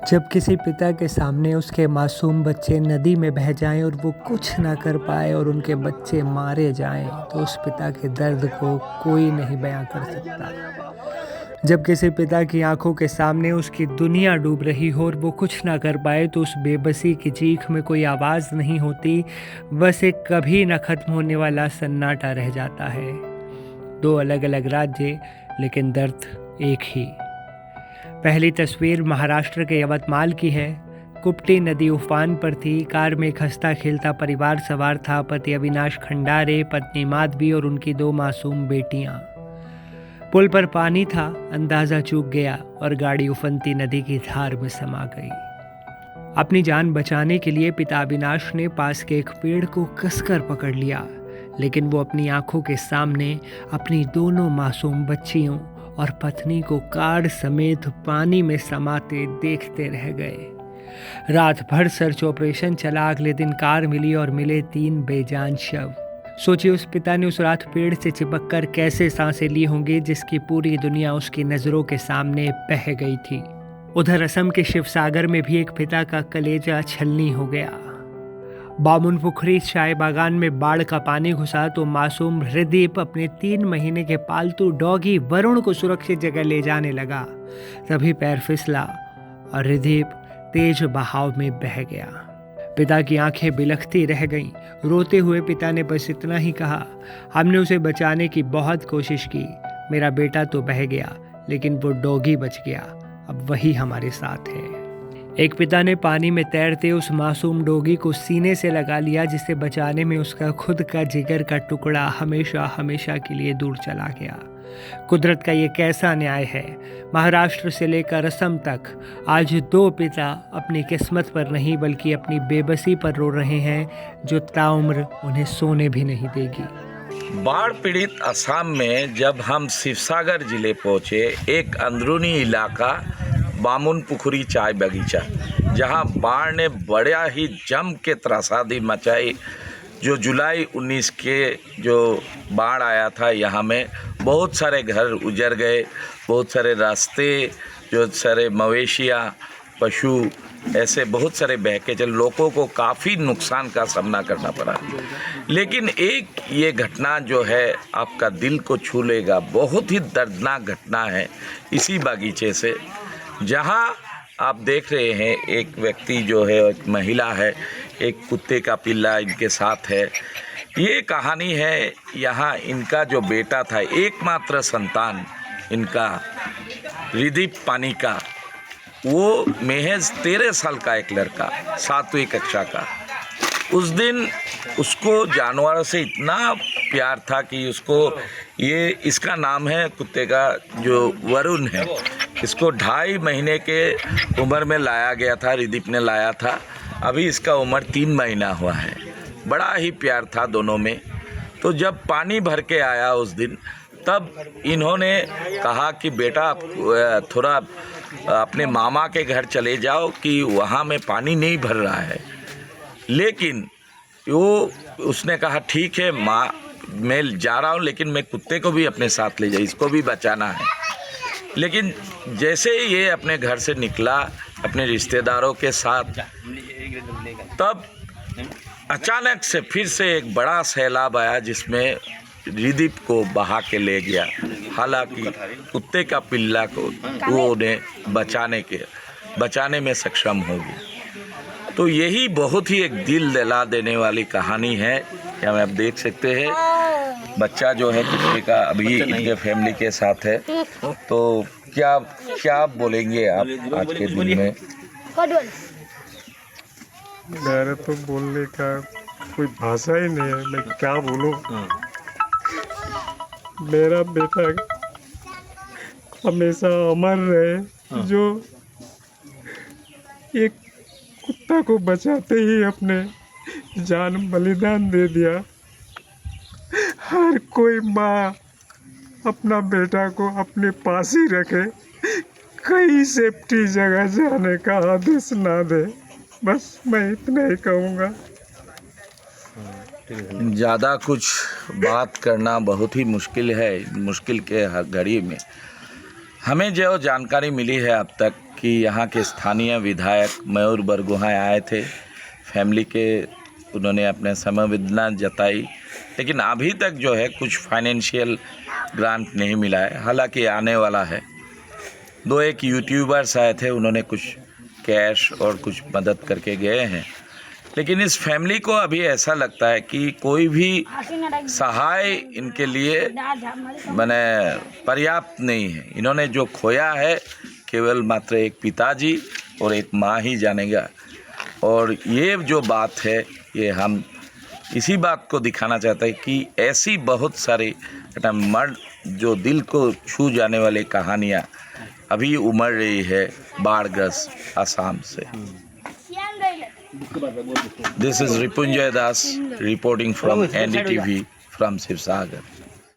जब किसी पिता के सामने उसके मासूम बच्चे नदी में बह जाएं और वो कुछ ना कर पाए और उनके बच्चे मारे जाएं, तो उस पिता के दर्द को कोई नहीं बयां कर सकता। जब किसी पिता की आंखों के सामने उसकी दुनिया डूब रही हो और वो कुछ ना कर पाए, तो उस बेबसी की चीख में कोई आवाज़ नहीं होती, बस एक कभी न खत्म होने वाला सन्नाटा रह जाता है। दो अलग अलग राज्य, लेकिन दर्द एक ही। पहली तस्वीर महाराष्ट्र के यवतमाल की है। कुप्टी नदी उफान पर थी। कार में एक हंसता खेलता परिवार सवार था। पति अविनाश खंडारे, पत्नी माधवी और उनकी दो मासूम बेटियां। पुल पर पानी था, अंदाजा चूक गया और गाड़ी उफनती नदी की धार में समा गई। अपनी जान बचाने के लिए पिता अविनाश ने पास के एक पेड़ को कसकर पकड़ लिया, लेकिन वो अपनी आंखों के सामने अपनी दोनों मासूम बच्चियों और पत्नी को कार समेत पानी में समाते देखते रह गए। रात भर सर्च ऑपरेशन चला। अगले दिन कार मिली और मिले 3 बेजान शव। सोचिए उस पिता ने उस रात पेड़ से चिपक कर कैसे सांसें ली होंगी, जिसकी पूरी दुनिया उसकी नज़रों के सामने बह गई थी। उधर असम के शिवसागर में भी एक पिता का कलेजा छलनी हो गया। बामुनपुखरी चाय बागान में बाढ़ का पानी घुसा तो मासूम हृदीप अपने 3 महीने के पालतू डॉगी वरुण को सुरक्षित जगह ले जाने लगा। तभी पैर फिसला और हृदीप तेज बहाव में बह गया। पिता की आंखें बिलखती रह गईं। रोते हुए पिता ने बस इतना ही कहा, हमने उसे बचाने की बहुत कोशिश की। मेरा बेटा तो बह गया, लेकिन वो डॉगी बच गया। अब वही हमारे साथ है। एक पिता ने पानी में तैरते उस मासूम डॉगी को सीने से लगा लिया, जिसे बचाने में उसका खुद का जिगर का टुकड़ा हमेशा हमेशा के लिए दूर चला गया। कुदरत का ये कैसा न्याय है। महाराष्ट्र से लेकर असम तक आज 2 पिता अपनी किस्मत पर नहीं बल्कि अपनी बेबसी पर रो रहे हैं, जो ताउम्र उन्हें सोने भी नहीं देगी। बाढ़ पीड़ित असम में जब हम शिवसागर जिले पहुंचे, एक अंदरूनी इलाका बामुनपुखरी चाय बगीचा, जहां बाढ़ ने बड़ा ही जम के त्रासदी मचाई। जो जुलाई 19 के जो बाढ़ आया था, यहाँ में बहुत सारे घर उजड़ गए, बहुत सारे रास्ते, जो सारे मवेशियाँ, पशु, ऐसे बहुत सारे बहके चल, लोगों को काफ़ी नुकसान का सामना करना पड़ा। लेकिन एक ये घटना जो है आपका दिल को छू लेगा, बहुत ही दर्दनाक घटना है इसी बागीचे से, जहाँ आप देख रहे हैं एक व्यक्ति जो है, एक महिला है, एक कुत्ते का पिल्ला इनके साथ है। ये कहानी है यहाँ इनका जो बेटा था, एकमात्र संतान इनका हृदीप पानी का, वो महज 13 साल का एक लड़का, 7वीं कक्षा का। उस दिन उसको जानवरों से इतना प्यार था कि उसको इसका नाम है कुत्ते का जो वरुण है, इसको 2.5 महीने के उम्र में लाया गया था, हृदीप ने लाया था। अभी इसका उम्र 3 महीना हुआ है। बड़ा ही प्यार था दोनों में। तो जब पानी भर के आया उस दिन, तब इन्होंने कहा कि बेटा आप थोड़ा अपने मामा के घर चले जाओ कि वहाँ में पानी नहीं भर रहा है। लेकिन उसने कहा ठीक है माँ, मैं जा रहा हूँ, लेकिन मैं कुत्ते को भी अपने साथ ले जाऊँ, इसको भी बचाना है। लेकिन जैसे ही ये अपने घर से निकला अपने रिश्तेदारों के साथ, तब अचानक से फिर से एक बड़ा सैलाब आया, जिसमें हृदीप को बहा के ले गया। हालांकि कुत्ते का पिल्ला को वो उन्हें बचाने में सक्षम हो गया। तो यही बहुत ही एक दिल दिला देने वाली कहानी है। यहाँ आप देख सकते हैं बच्चा जो है कुत्ते का अभी इनके फैमिली के साथ है। तो क्या बोलेंगे आप आज के दिन में? मेरे तो बोलने का कोई भाषा ही नहीं है, मैं क्या बोलूं। मेरा बेटा हमेशा अमर रहे, जो एक कुत्ता को बचाते ही अपने जान बलिदान दे दिया। हर कोई माँ अपना बेटा को अपने पास ही रखे, कहीं सेफ्टी जगह जाने का आदेश ना दे। बस मैं इतना ही कहूँगा। ज़्यादा कुछ बात करना बहुत ही मुश्किल है, मुश्किल के घड़ी में। हमें जो जानकारी मिली है अब तक कि यहाँ के स्थानीय विधायक मयूर बरगुहाई आए थे, फैमिली के उन्होंने अपने संवेदना जताई, लेकिन अभी तक जो है कुछ फाइनेंशियल ग्रांट नहीं मिला है, हालांकि आने वाला है। दो एक यूट्यूबर्स आए थे, उन्होंने कुछ कैश और कुछ मदद करके गए हैं, लेकिन इस फैमिली को अभी ऐसा लगता है कि कोई भी सहाय इनके लिए माने पर्याप्त नहीं है। इन्होंने जो खोया है केवल मात्र एक पिताजी और एक माँ ही जानेगा। और ये जो बात है, ये हम इसी बात को दिखाना चाहते हैं कि ऐसी बहुत सारी मर्द जो दिल को छू जाने वाली कहानियाँ अभी उमड़ रही है बाढ़ग्रस्त असम से। This is Ripunjay Das reporting from NDTV from Sivsagar.